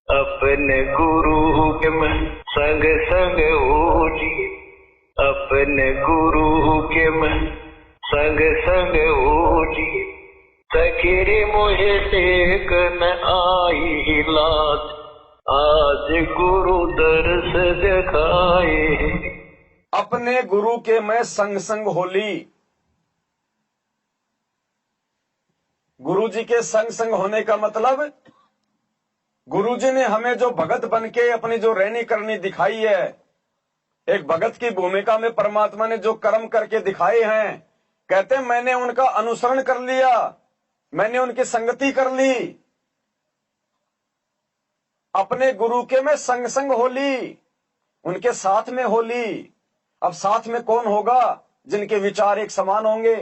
अपने गुरु के मैं संग संग ओली, अपने गुरु के मैं संग संग ओली, सखीरे मुझे टेक न आई लाज, आज गुरु दर्श दिखाए। अपने गुरु के मैं संग संग होली। गुरु जी के संग संग होने का मतलब, गुरु जी ने हमें जो भगत बन के अपनी जो रहनी करनी दिखाई है, एक भगत की भूमिका में परमात्मा ने जो कर्म करके दिखाए हैं, कहते हैं मैंने उनका अनुसरण कर लिया, मैंने उनकी संगति कर ली। अपने गुरु के मैं संग संग होली, उनके साथ में होली। अब साथ में कौन होगा? जिनके विचार एक समान होंगे।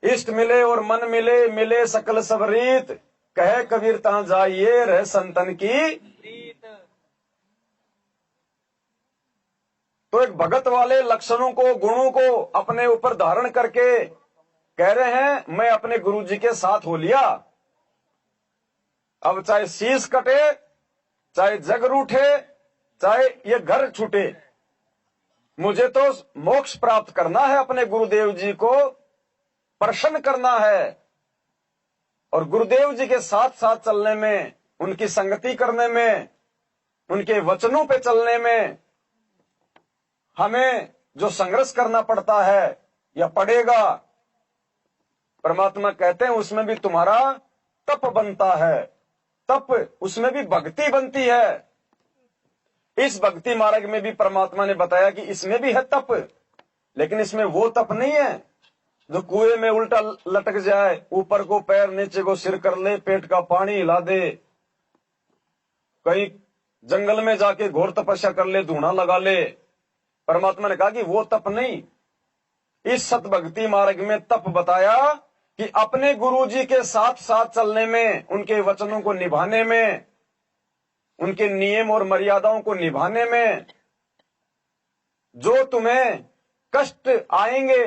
इष्ट मिले और मन मिले, मिले सकल सब रीत, कहे कबीर तहां जाइए रह संतन की। तो एक भगत वाले लक्षणों को, गुणों को अपने ऊपर धारण करके कह रहे हैं मैं अपने गुरु जी के साथ हो लिया। अब चाहे शीश कटे, चाहे जग रूठे, चाहे ये घर छूटे, मुझे तो मोक्ष प्राप्त करना है, अपने गुरुदेव जी को प्रसन्न करना है। और गुरुदेव जी के साथ साथ चलने में, उनकी संगति करने में, उनके वचनों पे चलने में हमें जो संघर्ष करना पड़ता है या पड़ेगा, परमात्मा कहते हैं उसमें भी तुम्हारा तप बनता है। तप, उसमें भी भक्ति बनती है। इस भक्ति मार्ग में भी परमात्मा ने बताया कि इसमें भी है तप, लेकिन इसमें वो तप नहीं है जो कुएं में उल्टा लटक जाए, ऊपर को पैर नीचे को सिर कर ले, पेट का पानी हिला दे, कहीं जंगल में जाके घोर तपस्या कर ले, धूना लगा ले। परमात्मा ने कहा कि वो तप नहीं। इस सतभक्ति मार्ग में तप बताया कि अपने गुरु जी के साथ साथ चलने में, उनके वचनों को निभाने में, उनके नियम और मर्यादाओं को निभाने में जो तुम्हें कष्ट आएंगे,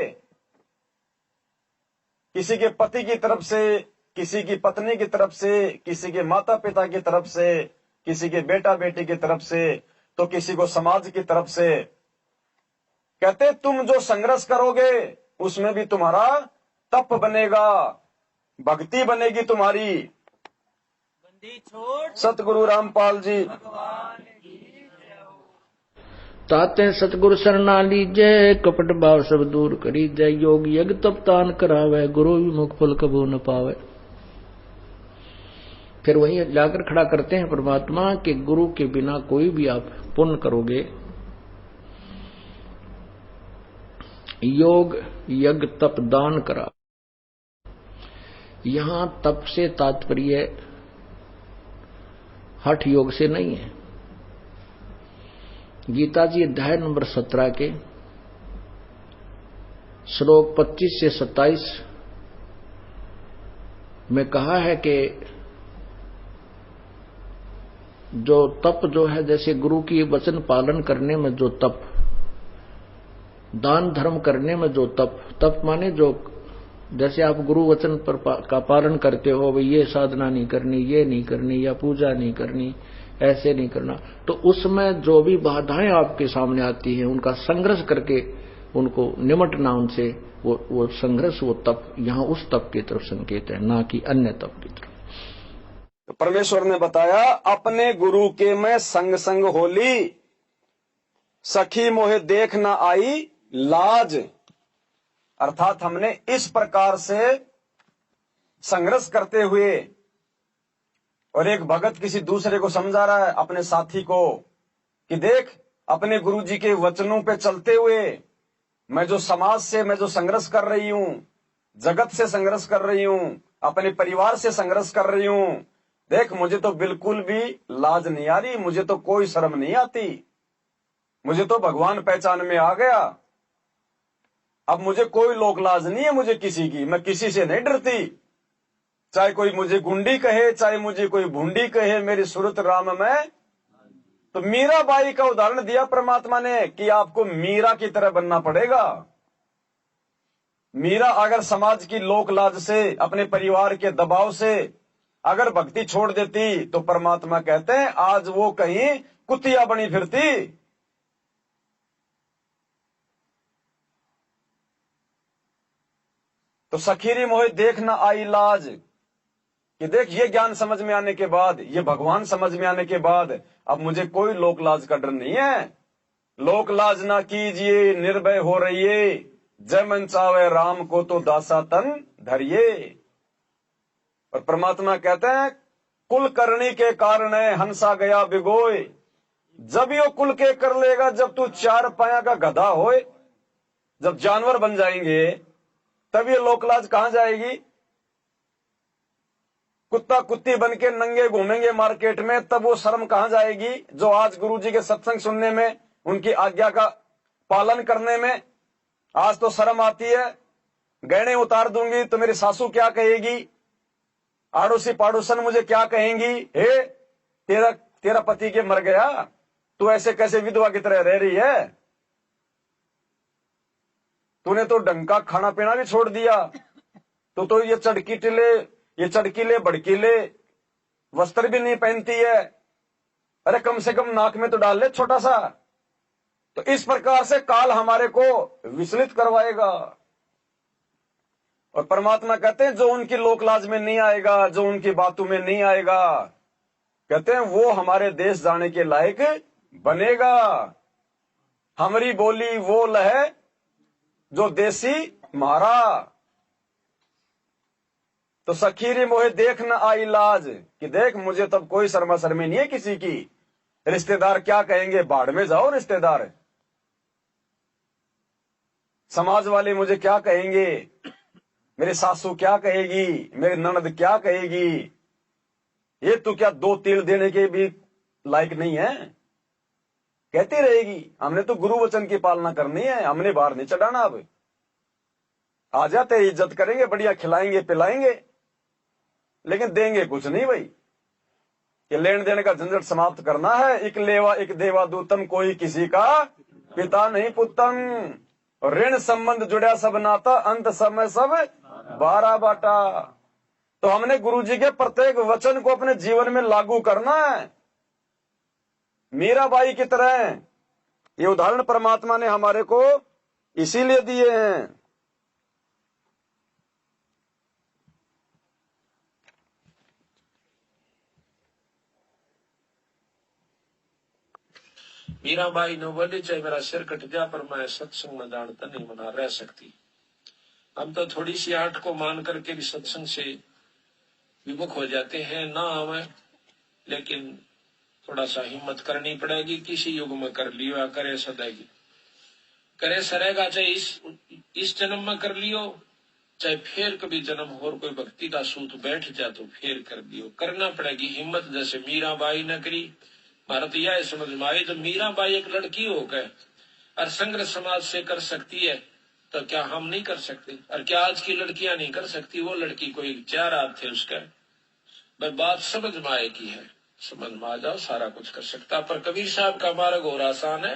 किसी के पति की तरफ से, किसी की पत्नी की तरफ से, किसी के माता पिता की तरफ से, किसी के बेटा बेटी की तरफ से, तो किसी को समाज की तरफ से, कहते तुम जो संघर्ष करोगे उसमें भी तुम्हारा तप बनेगा, भक्ति बनेगी तुम्हारी। सतगुरु रामपाल जी। ताते सतगुरु शरणा लीजे, कपट भाव सब दूर करी जय, योग यज्ञ तप तान करावे, गुरु विमुख फल कबू न पावे। फिर वहीं जाकर खड़ा करते हैं परमात्मा कि गुरु के बिना कोई भी आप पुण्य करोगे, योग यज्ञ तप दान करा। यहां तप से तात्पर्य हठ योग से नहीं है। गीता जी अध्याय नंबर 17 के श्लोक 25 से 27 में कहा है कि जो तप जो है, जैसे गुरु की वचन पालन करने में जो तप, दान धर्म करने में जो तप, तप माने जो, जैसे आप गुरु वचन पर का पालन करते हो, भाई ये साधना नहीं करनी, ये नहीं करनी, या पूजा नहीं करनी, ऐसे नहीं करना, तो उसमें जो भी बाधाएं आपके सामने आती हैं उनका संघर्ष करके उनको निमटना, उनसे वो संघर्ष, वो तप, यहाँ उस तप की तरफ संकेत है, ना कि अन्य तप की तरफ। तो परमेश्वर ने बताया अपने गुरु के मैं संग संग होली, सखी मोहे देख न आई लाज। अर्थात हमने इस प्रकार से संघर्ष करते हुए, और एक भगत किसी दूसरे को समझा रहा है, अपने साथी को, कि देख अपने गुरुजी के वचनों पे चलते हुए मैं जो समाज से मैं जो संघर्ष कर रही हूं, जगत से संघर्ष कर रही हूं, अपने परिवार से संघर्ष कर रही हूं, देख मुझे तो बिल्कुल भी लाज नहीं आ रही, मुझे तो कोई शर्म नहीं आती, मुझे तो भगवान पहचान में आ गया। अब मुझे कोई लोक लाज नहीं है मुझे किसी की, मैं किसी से नहीं डरती, चाहे कोई मुझे गुंडी कहे, चाहे मुझे कोई भूंडी कहे, मेरी सूरत राम में। तो मीराबाई का उदाहरण दिया परमात्मा ने कि आपको मीरा की तरह बनना पड़ेगा। मीरा अगर समाज की लोक लाज से, अपने परिवार के दबाव से अगर भक्ति छोड़ देती तो परमात्मा कहते हैं आज वो कहीं कुतिया बनी फिरती। तो सखीरी मोहे देख न आई लाज, कि देख ये ज्ञान समझ में आने के बाद, ये भगवान समझ में आने के बाद अब मुझे कोई लोक लाज का डर नहीं है। लोक लाज ना कीजिए निर्भय हो रहिए, जय मन चावे राम को तो दासा तन धरिए। और परमात्मा कहते हैं कुल करनी के कारण हंसा गया बिगोए, जब यो कुल के कर लेगा जब तू चार पाया का गधा होए। जब जानवर बन जाएंगे तब ये लोकलाज कहां जाएगी। कुत्ता कुत्ती बन के नंगे घूमेंगे मार्केट में, तब वो शर्म कहां जाएगी जो आज गुरुजी के सत्संग सुनने में, उनकी आज्ञा का पालन करने में आज तो शर्म आती है। गहने उतार दूंगी तो मेरी सासू क्या कहेगी, आड़ोसी पाड़ोसन मुझे क्या कहेंगी, हे तेरा पति के मर गया, तू ऐसे कैसे विधवा की तरह रह रही है, तूने तो ढंग का खाना पीना भी छोड़ दिया, तो ये चड़कीले भड़कीले वस्त्र भी नहीं पहनती है, अरे कम से कम नाक में तो डाल ले छोटा सा। तो इस प्रकार से काल हमारे को विचलित करवाएगा। और परमात्मा कहते हैं जो उनकी लोकलाज में नहीं आएगा, जो उनकी बातों में नहीं आएगा, कहते हैं वो हमारे देश जाने के लायक बनेगा। हमारी बोली वो लहे जो देसी मारा। तो सखीरी मोहे देख न आई लाज, कि देख मुझे तब कोई शर्मा शर्मी नहीं है किसी की। रिश्तेदार क्या कहेंगे, बाढ़ में जाओ रिश्तेदार, समाज वाले मुझे क्या कहेंगे, मेरी सासू क्या कहेगी, मेरी ननद क्या कहेगी, ये तो क्या दो तिल देने के भी लायक नहीं है, कहती रहेगी। हमने तो गुरु वचन की पालना करनी है, हमने बाहर नहीं चढ़ाना। अब आ जाते इज्जत करेंगे, बढ़िया खिलाएंगे पिलाएंगे, लेकिन देंगे कुछ नहीं भाई। कि लेन देन का झंझट समाप्त करना है। एक लेवा एक देवा दूतम, कोई किसी का पिता नहीं पुतम। ऋण संबंध जुड़ा सब नाता, अंत समय सब बारा बाटा। तो हमने गुरुजी के प्रत्येक वचन को अपने जीवन में लागू करना है। मीराबाई की तरह ये उदाहरण परमात्मा ने हमारे को इसीलिए दिए हैं। मीराबाई ने बोली चाहे मेरा सिर कट जा पर मैं सत्संग में जानता नहीं बना रह सकती। हम तो थोड़ी सी आठ को मान करके भी सत्संग से विमुख हो जाते हैं ना हमें, लेकिन थोड़ा सा हिम्मत करनी पड़ेगी। किसी युग में कर लियो या करे सदैगी, करे सरेगा, चाहे इस जन्म में कर लियो, चाहे फिर कभी जन्म और कोई भक्ति का सूत बैठ जाए तो फिर कर लियो। करना पड़ेगी हिम्मत, जैसे मीराबाई ने करी। भारत यह समझ में आई तो मीराबाई एक लड़की होकर और संग्रह समाज से कर सकती है, तो क्या हम नहीं कर सकते? और क्या आज की लड़कियां नहीं कर सकती? वो लड़की कोई 4 हाथ थे उसका। मैं बात समझ में आएगी है, समझ में आ जाओ सारा कुछ कर सकता। पर कबीर साहब का मार्ग और आसान है,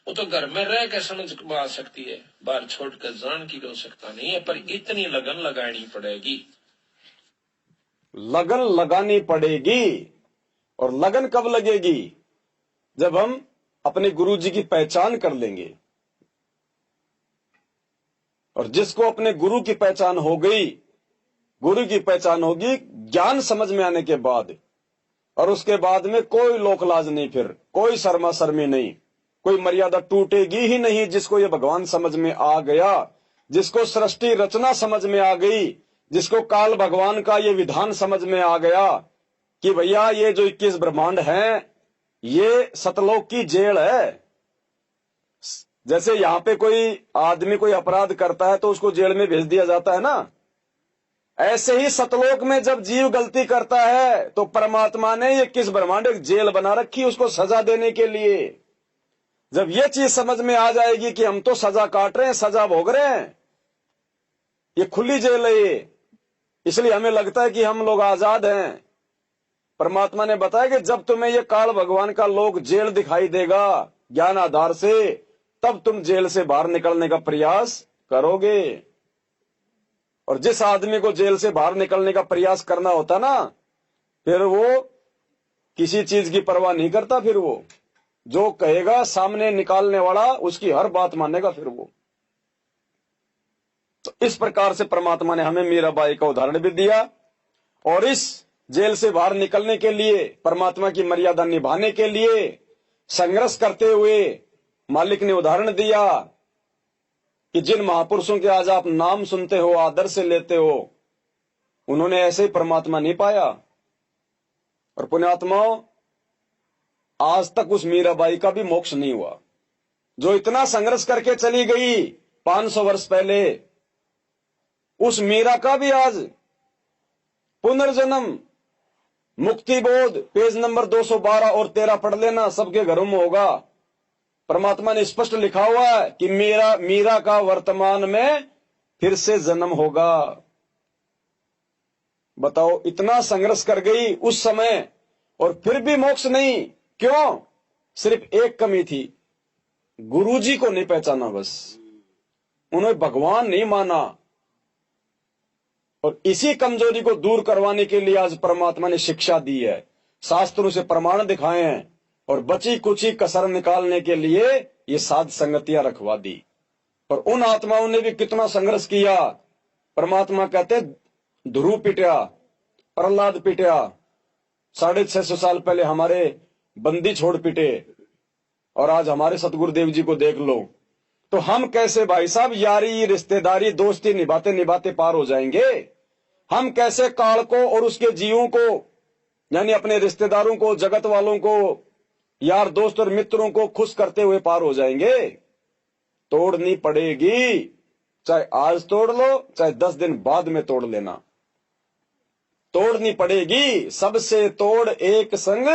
वो तो घर में रह के समझ में आ सकती है, बाहर छोड़कर जान की हो सकता नहीं है। पर इतनी लगन लगानी पड़ेगी, लगन लगानी पड़ेगी। और लगन कब लगेगी? जब हम अपने गुरुजी की पहचान कर लेंगे। और जिसको अपने गुरु की पहचान हो गई, गुरु की पहचान होगी ज्ञान समझ में आने के बाद, और उसके बाद में कोई लोकलाज नहीं, फिर कोई शर्मा शर्मी नहीं, कोई मर्यादा टूटेगी ही नहीं। जिसको ये भगवान समझ में आ गया, जिसको सृष्टि रचना समझ में आ गई, जिसको काल भगवान का ये विधान समझ में आ गया कि भैया ये जो 21 ब्रह्मांड हैं ये सतलोक की जेल है। जैसे यहाँ पे कोई आदमी कोई अपराध करता है तो उसको जेल में भेज दिया जाता है ना, ऐसे ही सतलोक में जब जीव गलती करता है तो परमात्मा ने ये 21 ब्रह्मांड एक जेल बना रखी उसको सजा देने के लिए। जब ये चीज समझ में आ जाएगी कि हम तो सजा काट रहे हैं, सजा भोग रहे हैं, ये खुली जेल है ये, इसलिए हमें लगता है कि हम लोग आजाद हैं। परमात्मा ने बताया कि जब तुम्हें ये काल भगवान का लोक जेल दिखाई देगा ज्ञान आधार से, तब तुम जेल से बाहर निकलने का प्रयास करोगे। और जिस आदमी को जेल से बाहर निकलने का प्रयास करना होता ना, फिर वो किसी चीज की परवाह नहीं करता। फिर वो जो कहेगा सामने निकालने वाला उसकी हर बात मानेगा फिर वो। तो इस प्रकार से परमात्मा ने हमें मीराबाई का उदाहरण भी दिया, और इस जेल से बाहर निकलने के लिए, परमात्मा की मर्यादा निभाने के लिए संघर्ष करते हुए मालिक ने उदाहरण दिया कि जिन महापुरुषों के आज आप नाम सुनते हो, आदर से लेते हो, उन्होंने ऐसे ही परमात्मा नहीं पाया। और पुण्यात्माओं, आज तक उस मीराबाई का भी मोक्ष नहीं हुआ जो इतना संघर्ष करके चली गई 500 वर्ष पहले। उस मीरा का भी आज पुनर्जन्म, मुक्ति बोध, पेज नंबर 212 और 13 पढ़ लेना, सबके घरों में होगा। परमात्मा ने स्पष्ट लिखा हुआ है कि मीरा का वर्तमान में फिर से जन्म होगा। बताओ, इतना संघर्ष कर गई उस समय और फिर भी मोक्ष नहीं। क्यों? सिर्फ एक कमी थी, गुरुजी को नहीं पहचाना। बस उन्होंने भगवान नहीं माना। और इसी कमजोरी को दूर करवाने के लिए आज परमात्मा ने शिक्षा दी है, शास्त्रों से प्रमाण दिखाए हैं, और बची कुची कसर निकालने के लिए ये साध संगतियां रखवा दी। और उन आत्माओं ने भी कितना संघर्ष किया। परमात्मा कहते ध्रुव पिटया, प्रहलाद पिटया, 650 साल पहले हमारे बंदी छोड़ पिटे, और आज हमारे सतगुरुदेव जी को देख लो। तो हम कैसे भाई साहब यारी, रिश्तेदारी, दोस्ती निभाते निभाते पार हो जाएंगे? हम कैसे काल को और उसके जीवों को, यानी अपने रिश्तेदारों को, जगत वालों को, यार दोस्त और मित्रों को खुश करते हुए पार हो जाएंगे? तोड़नी पड़ेगी, चाहे आज तोड़ लो, चाहे 10 दिन बाद में तोड़ लेना। तोड़नी पड़ेगी, सबसे तोड़ एक संग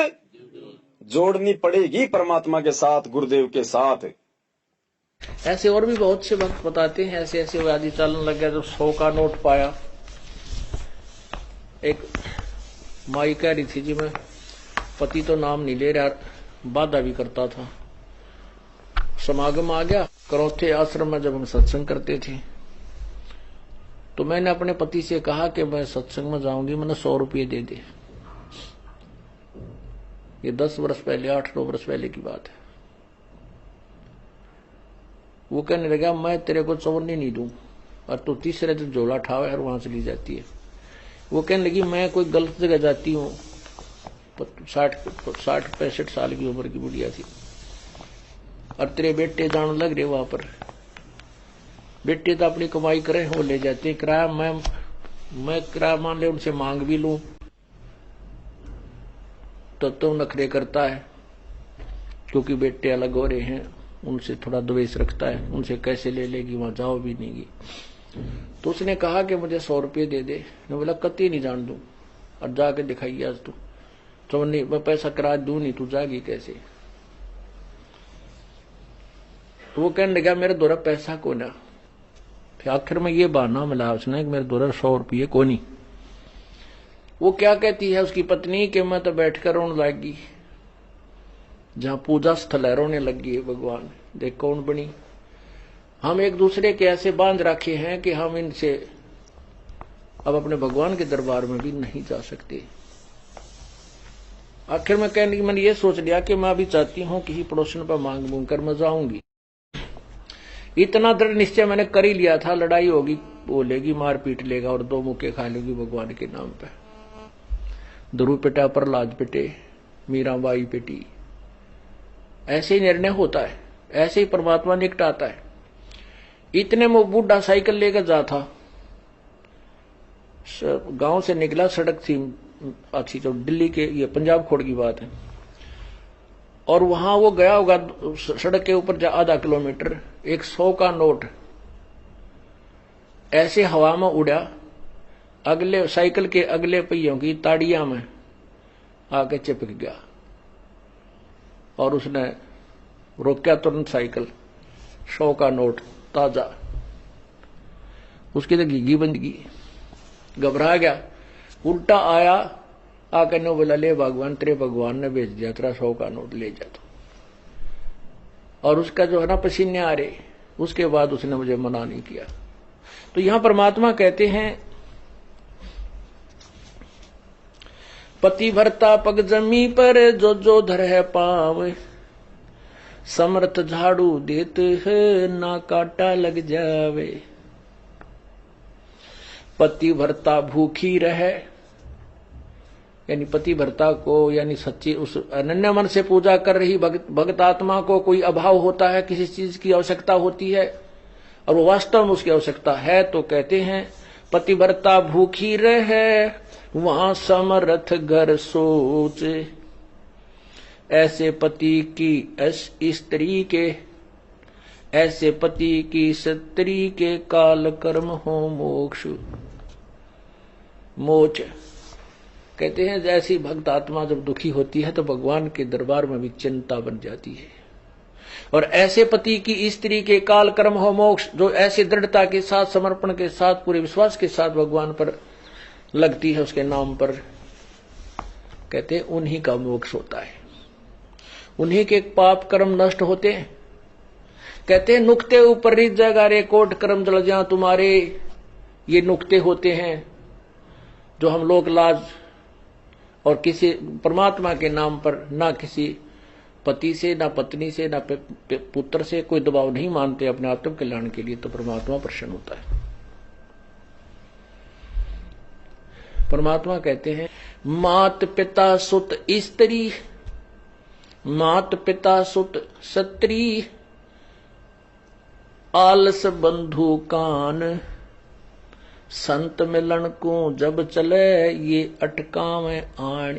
जोड़नी पड़ेगी, परमात्मा के साथ, गुरुदेव के साथ। ऐसे और भी बहुत से वक्त बताते हैं। ऐसे ऐसे वो आदि चलन लग गया। जब 100 का नोट पाया, एक माई कह रही थी जी, मैं पति तो नाम नहीं ले रहा, बाधा भी करता था। समागम आ गया, करौथे आश्रम में जब हम सत्संग करते थे, तो मैंने अपने पति से कहा कि मैं सत्संग में जाऊंगी, मैंने 100 रुपये दे दे। ये 10 वर्ष पहले, 8-9 वर्ष पहले की बात है। वो कहने लगा, मैं तेरे को चौवन्नी नहीं दूं, और तू तीसरे दिन झोला उठावे और वहां चली जाती है। वो कहने लगी, मैं कोई गलत जगह जाती हूँ। 60-65 साल की उम्र की बुढ़िया थी, और तेरे बेटे जान लग रहे वहां पर। बेटे तो अपनी कमाई करे, वो ले जाते हैं किराया। मैं किराया मान ले उनसे मांग भी लूं तो नखरे करता है, क्योंकि बेटे अलग हो रहे हैं, उनसे थोड़ा द्वेष रखता है। उनसे कैसे ले लेगी, वहां जाओ भी नहीं गी। तो उसने कहा कि मुझे 100 रुपये दे दे। मैं बोला, कत्ती नहीं जान दूं, और जाके दिखाइए आज तू। तो मैं पैसा किराया दूं नहीं, तू जाएगी कैसे? तो वो कहने लगा, मेरे द्वारा पैसा को ना। फिर आखिर में ये बहाना मिला उसने कि मेरे द्वारा 100 रुपये को नहीं। वो क्या कहती है उसकी पत्नी कि मैं तो बैठकर रोने लगी, जहां पूजा स्थल है रोने लगी है। भगवान देख कौन बनी। हम एक दूसरे के ऐसे बांध रखे हैं कि हम इनसे अब अपने भगवान के दरबार में भी नहीं जा सकते। आखिर में कहने की मैंने ये सोच लिया कि मैं अभी चाहती हूं कि पड़ोसन पर मांग मूंग कर मैं जाऊंगी। इतना दृढ़ निश्चय मैंने कर ही लिया था, लड़ाई होगी, बोलेगी, मार पीट लेगा और 2 मुक्के खा लेगी भगवान के नाम पे। ध्रुव पिटा, प्रहलाद पिटे, मीराबाई पिटी। ऐसे ही निर्णय होता है, ऐसे ही परमात्मा निकटाता है। इतने में बूढ़ा साइकिल लेकर जा था, गांव से निकला, सड़क थी अच्छी, जो दिल्ली के, ये पंजाब खोड़ की बात है, और वहां वो गया होगा सड़क के ऊपर आधा किलोमीटर। एक 100 का नोट ऐसे हवा में उड़ा, अगले साइकिल के अगले पहियों की ताड़ियां में आके चिपक गया, और उसने रोका तुरंत साइकिल। 100 का नोट ताजा, उसकी तो घिघी बंदगी, घबरा गया, उल्टा आया, आकर ने बोला, ले भगवान, तेरे भगवान ने भेज दिया, तेरा 100 का नोट ले जा तो। और उसका जो है ना पसीने आ रहे, उसके बाद उसने मुझे मना नहीं किया। तो यहां परमात्मा कहते हैं, पति भरता पग जमी पर जो जो धर है पाव, समर्थ झाड़ू देते है ना काटा लग जावे। पति भरता भूखी रहे, यानी पति भरता को यानी सच्ची उस अनन्य मन से पूजा कर रही भक्त आत्मा को कोई अभाव होता है, किसी चीज की आवश्यकता होती है और वो वास्तव में उसकी आवश्यकता है, तो कहते हैं पति भरता भूखी रहे वहां समर्थ घर सोच। ऐसे पति की स्त्री के, ऐसे पति की स्त्री के काल कर्म हो मोक्ष मोच। कहते हैं जैसी भक्त आत्मा जब दुखी होती है तो भगवान के दरबार में भी चिंता बन जाती है। और ऐसे पति की स्त्री के काल कर्म हो मोक्ष, जो ऐसी दृढ़ता के साथ, समर्पण के साथ, पूरे विश्वास के साथ भगवान पर लगती है, उसके नाम पर, कहते हैं उन्हीं का मोक्ष होता है, उन्हीं के पाप कर्म नष्ट होते हैं। कहते हैं नुक्ते ऊपर रिच जगह रे कोट कर्म जल जा तुम्हारे। ये नुक्ते होते हैं जो हम लोग लाज और किसी परमात्मा के नाम पर ना किसी पति से, ना पत्नी से, ना पुत्र से कोई दबाव नहीं मानते अपने आत्म कल्याण के लिए, तो परमात्मा प्रसन्न होता है। परमात्मा कहते हैं मात पिता सुत स्त्री, मात पिता सुत सत्री, आलस बंधु कान, संत मिलन को जब चले ये अटका में आण।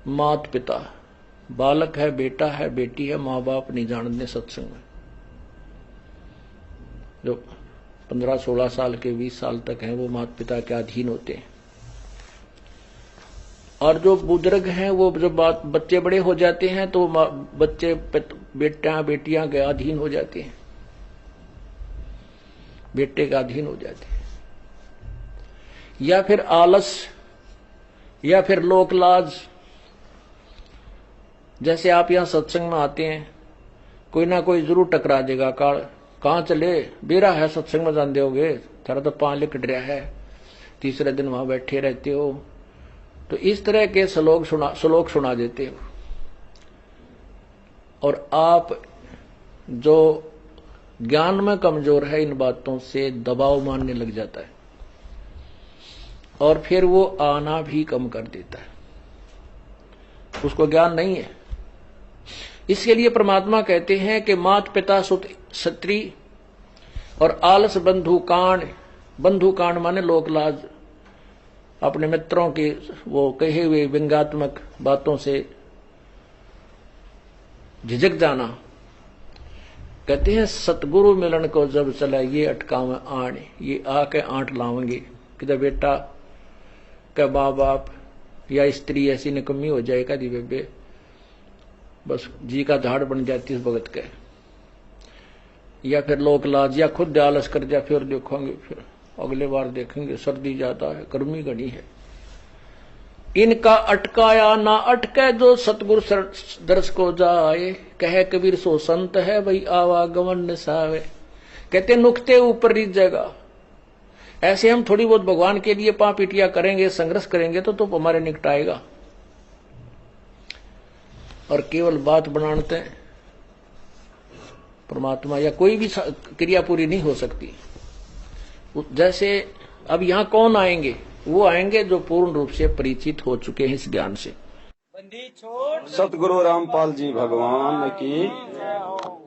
मात पिता, बालक है, बेटा है, बेटी है, माँ बाप नहीं जानते सत्संग में, जो 15-16 साल के 20 साल तक हैं वो माता पिता के अधीन होते हैं। और जो बुजुर्ग हैं वो जब बच्चे बड़े हो जाते हैं तो बच्चे बेटा बेटियां के अधीन हो जाते हैं, बेटे का अधीन हो जाते हैं। या फिर आलस, या फिर लोक लाज। जैसे आप यहां सत्संग में आते हैं, कोई ना कोई जरूर टकरा देगा, कहां चले, बेरा है सत्संग में जान दोगे, थारा तो पांव लिकट रहा है, तीसरे दिन वहां बैठे रहते हो। तो इस तरह के श्लोक सुना देते हो और आप जो ज्ञान में कमजोर है इन बातों से दबाव मानने लग जाता है और फिर वो आना भी कम कर देता है, उसको ज्ञान नहीं है। इसके लिए परमात्मा कहते हैं कि मात पिता सुत स्त्री और आलस बंधु कांड। बंधु कांड माने लोक लाज, अपने मित्रों की वो कहे हुए व्यंग्यात्मक बातों से झिझक जाना। कहते हैं सतगुरु मिलन को जब चला ये अटका में आण, ये आके आंट लावेंगे कि बेटा क्या माँ बाप या स्त्री ऐसी निकम्मी हो जाएगा दी बेबे, बस जी का झाड़ बन जाती इस भगत के। या फिर लोक लाज, या खुद आलस कर जा, फिर देखोगे, फिर अगले बार देखेंगे, सर्दी ज्यादा है, गर्मी घनी है। इनका अटकाया ना अटके जो सतगुरु दर्श को जाए, कहे कबीर सो संत है भाई आवागमन निसावे। कहते नुक्ते ऊपर रीत जगह। ऐसे हम थोड़ी बहुत भगवान के लिए पापीटिया करेंगे, संघर्ष करेंगे तो हमारे निकटाएगा, और केवल बात बनाते हैं परमात्मा या कोई भी क्रिया पूरी नहीं हो सकती। जैसे अब यहां कौन आएंगे, वो आएंगे जो पूर्ण रूप से परिचित हो चुके हैं इस ज्ञान से। सतगुरु रामपाल जी भगवान की।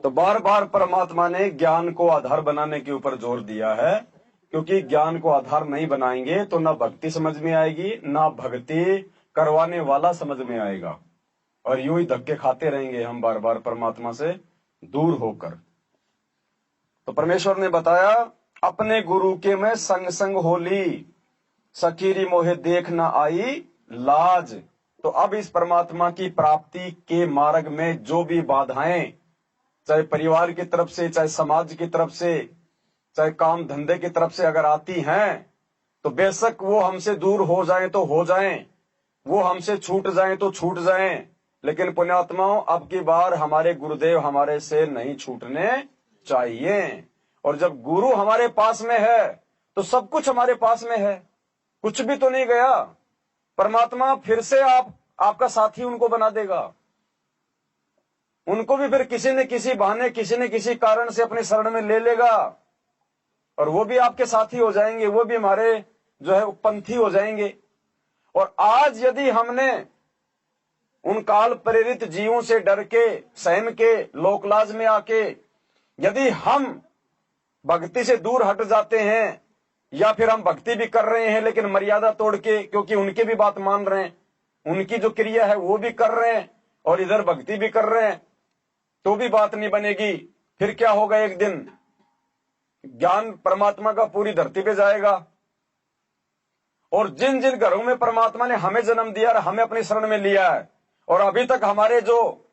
तो बार बार परमात्मा ने ज्ञान को आधार बनाने के ऊपर जोर दिया है, क्योंकि ज्ञान को आधार नहीं बनाएंगे तो ना भक्ति समझ में आएगी, ना भक्ति करवाने वाला समझ में आएगा, और यूं ही धक्के खाते रहेंगे हम बार बार परमात्मा से दूर होकर। तो परमेश्वर ने बताया अपने गुरु के में संग संग होली, सकीरी मोहे देख न आई लाज। तो अब इस परमात्मा की प्राप्ति के मार्ग में जो भी बाधाएं, चाहे परिवार की तरफ से, चाहे समाज की तरफ से, चाहे काम धंधे की तरफ से अगर आती हैं, तो बेशक वो हमसे दूर हो जाएं तो हो जाएं, वो हमसे छूट जाएं तो छूट जाएं, लेकिन पुण्यात्माओं अब की बार हमारे गुरुदेव हमारे से नहीं छूटने चाहिए। और जब गुरु हमारे पास में है तो सब कुछ हमारे पास में है। कुछ भी तो नहीं गया। परमात्मा फिर से आपका साथी उनको बना देगा। उनको भी फिर किसी न किसी बहाने, किसी न किसी कारण से अपने शरण में ले लेगा और वो भी आपके साथी हो जाएंगे, वो भी हमारे जो है पंथी हो जाएंगे। और आज यदि हमने उन काल प्रेरित जीवों से डर के, सहम के, लोकलाज में आके यदि हम भक्ति से दूर हट जाते हैं, या फिर हम भक्ति भी कर रहे हैं लेकिन मर्यादा तोड़ के, क्योंकि उनकी भी बात मान रहे हैं, उनकी जो क्रिया है वो भी कर रहे हैं और इधर भक्ति भी कर रहे हैं, तो भी बात नहीं बनेगी। फिर क्या होगा, एक दिन ज्ञान परमात्मा का पूरी धरती पे जाएगा। और जिन जिन घरों में परमात्मा ने हमें जन्म दिया और हमें अपनी शरण में लिया है, और अभी तक हमारे जो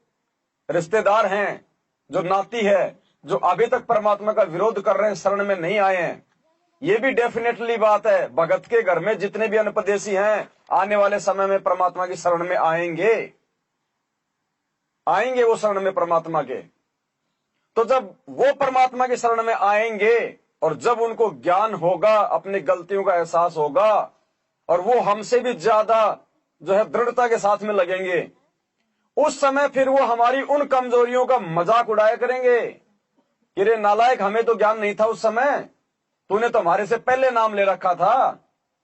रिश्तेदार हैं, जो नाती है, जो अभी तक परमात्मा का विरोध कर रहे हैं, शरण में नहीं आए हैं, ये भी डेफिनेटली बात है। भगत के घर में जितने भी अनपदेशी हैं, आने वाले समय में परमात्मा की शरण में आएंगे वो शरण में परमात्मा के। तो जब वो परमात्मा की शरण में आएंगे और जब उनको ज्ञान होगा, अपनी गलतियों का एहसास होगा, और वो हमसे भी ज्यादा जो है दृढ़ता के साथ में लगेंगे, उस समय फिर वो हमारी उन कमजोरियों का मजाक उड़ाया करेंगे कि रे नालायक, हमें तो ज्ञान नहीं था उस समय, तूने तो हमारे से पहले नाम ले रखा था,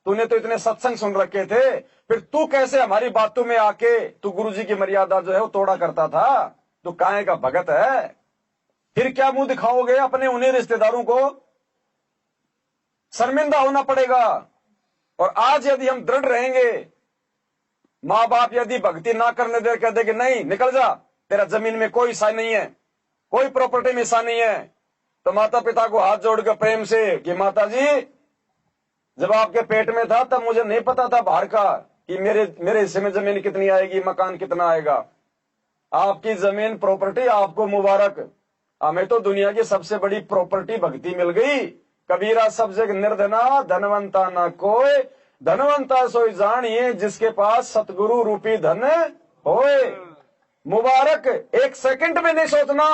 तूने तो इतने सत्संग सुन रखे थे, फिर तू कैसे हमारी बातों में आके तू गुरुजी की मर्यादा जो है वो तोड़ा करता था, तू काहे का भगत है। फिर क्या मुंह दिखाओगे अपने उन्हीं रिश्तेदारों को, शर्मिंदा होना पड़ेगा। और आज यदि हम दृढ़ रहेंगे, माँ बाप यदि भक्ति ना करने दे, कह दे कि नहीं निकल जा, तेरा जमीन में कोई हिस्सा नहीं है, कोई प्रॉपर्टी में हिस्सा नहीं है, तो माता पिता को हाथ जोड़कर प्रेम से कि माता जी, जब आपके पेट में था तब मुझे नहीं पता था बाहर का कि मेरे हिस्से में जमीन कितनी आएगी, मकान कितना आएगा। आपकी जमीन प्रॉपर्टी आपको मुबारक, हमें तो दुनिया की सबसे बड़ी प्रॉपर्टी भक्ति मिल गई। कबीरा सब जग निर्धना, धनवंता ना कोई, धनवंता सोई जानिए जिसके पास सतगुरु रूपी धन होए। मुबारक, एक सेकंड में नहीं सोचना,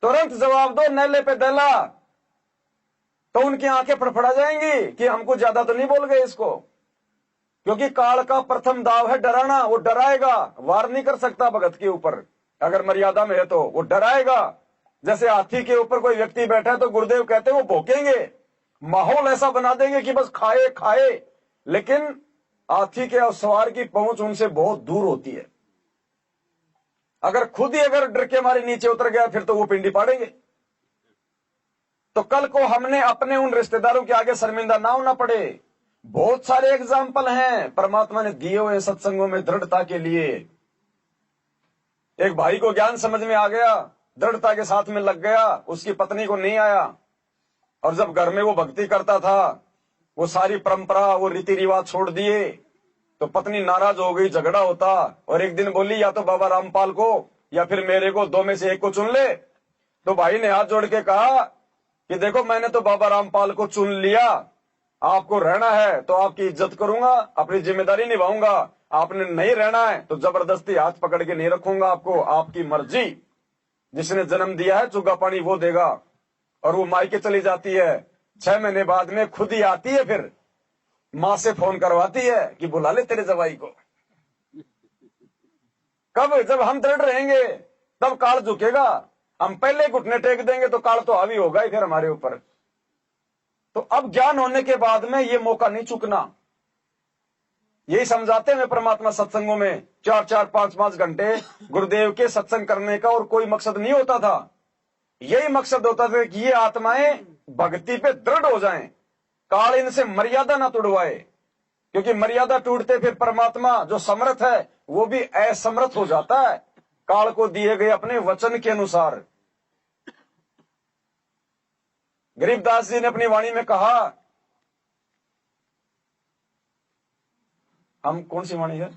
तुरंत जवाब दो, नैले पे दला, तो उनकी आंखें फड़फड़ा जाएंगी कि हमको ज्यादा तो नहीं बोल गए इसको। क्योंकि काल का प्रथम दाव है डराना, वो डराएगा, वार नहीं कर सकता भगत के ऊपर, अगर मर्यादा में है तो वो डराएगा। जैसे हाथी के ऊपर कोई व्यक्ति बैठा है तो गुरुदेव कहते हैं वो भौंकेंगे, माहौल ऐसा बना देंगे कि बस खाए खाए, लेकिन हाथी के सवार की पहुंच उनसे बहुत दूर होती है। अगर खुद ही अगर डर के मारे नीचे उतर गया फिर तो वो पिंडी पाड़ेंगे। तो कल को हमने अपने उन रिश्तेदारों के आगे शर्मिंदा ना होना पड़े। बहुत सारे एग्जाम्पल हैं परमात्मा ने दिए हुए सत्संगों में दृढ़ता के लिए। एक भाई को ज्ञान समझ में आ गया, दृढ़ता के साथ में लग गया, उसकी पत्नी को नहीं आया, और जब घर में वो भक्ति करता था, वो सारी परंपरा, वो रीति रिवाज छोड़ दिए, तो पत्नी नाराज हो गई, झगड़ा होता, और एक दिन बोली या तो बाबा रामपाल को या फिर मेरे को, दो में से एक को चुन ले। तो भाई ने हाथ जोड़ के कहा कि देखो मैंने तो बाबा रामपाल को चुन लिया, आपको रहना है तो आपकी इज्जत करूंगा, अपनी जिम्मेदारी निभाऊंगा, आपने नहीं रहना है तो जबरदस्ती हाथ पकड़ के नहीं रखूंगा आपको, आपकी मर्जी। जिसने जन्म दिया है चुगा पानी वो देगा। और वो मायके चली जाती है, 6 महीने बाद में खुद ही आती है, फिर माँ से फोन करवाती है कि बुला ले तेरे जवाई को। कब? जब हम दृढ़ रहेंगे तब काल झुकेगा। हम पहले घुटने टेक देंगे तो काल तो हावी होगा ही फिर हमारे ऊपर। तो अब ज्ञान होने के बाद में ये मौका नहीं चूकना। यही समझाते हैं परमात्मा सत्संगों में, 4-4, 5-5 घंटे गुरुदेव के सत्संग करने का और कोई मकसद नहीं होता था। यही मकसद होता था कि ये आत्माएं भक्ति पे दृढ़ हो जाएं, काल इनसे मर्यादा ना तोड़वाए, क्योंकि मर्यादा टूटते फिर परमात्मा जो समर्थ है वो भी असमर्थ हो जाता है काल को दिए गए अपने वचन के अनुसार। गरीबदास जी ने अपनी वाणी में कहा, हम कौन सी वाणी है?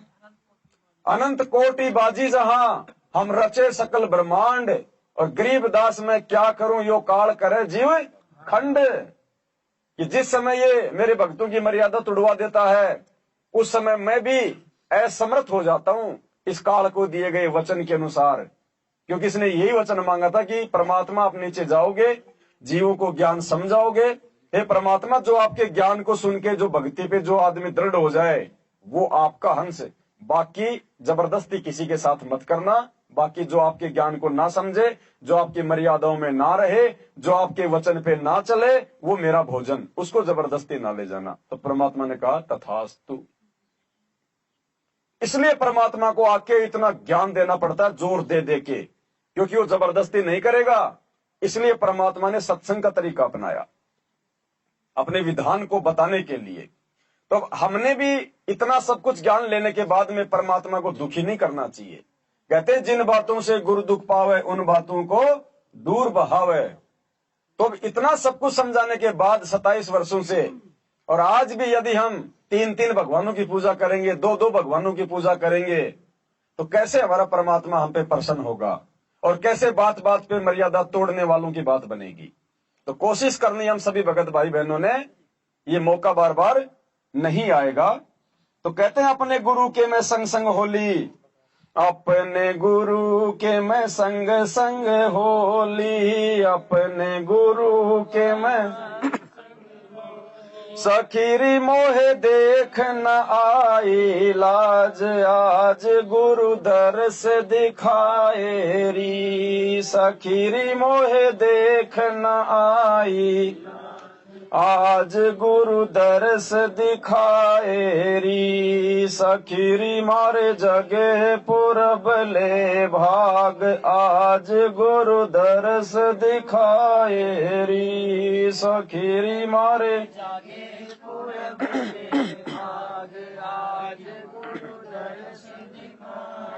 अनंत कोटि बाजी जहां हम रचे सकल ब्रह्मांड, और गरीबदास मैं क्या करूं यो काल करे जीव खंड। कि जिस समय ये मेरे भक्तों की मर्यादा तुड़वा देता है उस समय मैं भी असमर्थ हो जाता हूं इस काल को दिए गए वचन के अनुसार। क्योंकि इसने यही वचन मांगा था कि परमात्मा आप नीचे जाओगे, जीवों को ज्ञान समझाओगे, हे परमात्मा, जो आपके ज्ञान को सुन के जो भक्ति पे जो आदमी दृढ़ हो जाए वो आपका हंस, बाकी जबरदस्ती किसी के साथ मत करना। बाकी जो आपके ज्ञान को ना समझे, जो आपकी मर्यादाओं में ना रहे, जो आपके वचन पे ना चले, वो मेरा भोजन, उसको जबरदस्ती ना ले जाना। तो परमात्मा ने कहा तथास्तु। इसलिए परमात्मा को आके इतना ज्ञान देना पड़ता है जोर दे दे के, क्योंकि वो जबरदस्ती नहीं करेगा। इसलिए परमात्मा ने सत्संग का तरीका अपनाया अपने विधान को बताने के लिए। तो हमने भी इतना सब कुछ ज्ञान लेने के बाद में परमात्मा को दुखी नहीं करना चाहिए। कहते हैं जिन बातों से गुरु दुख पावे उन बातों को दूर बहावे। तो इतना सब कुछ समझाने के बाद 27 वर्षों से, और आज भी यदि हम 3-3 भगवानों की पूजा करेंगे, 2-2 भगवानों की पूजा करेंगे, तो कैसे हमारा परमात्मा हम पे प्रसन्न होगा, और कैसे बात बात पे मर्यादा तोड़ने वालों की बात बनेगी। तो कोशिश करनी हम सभी भगत भाई बहनों ने, ये मौका बार बार नहीं आएगा। तो कहते हैं अपने गुरु के मैं संग संग होली, अपने गुरु के मैं संग संग होली, अपने गुरु के मैं सखीरी मोहे देख न आई लाज, आज गुरु दर्श दिखाए री, सखीरी मोहे देख न आई आज गुरु दर्श दिखाए री, सखीरी मारे जगे पूरब ले भाग, आज गुरु दर्श दिखाए री, सखीरी मारे जगे पूरब ले भाग, आज गुरु दर्श दिखाए।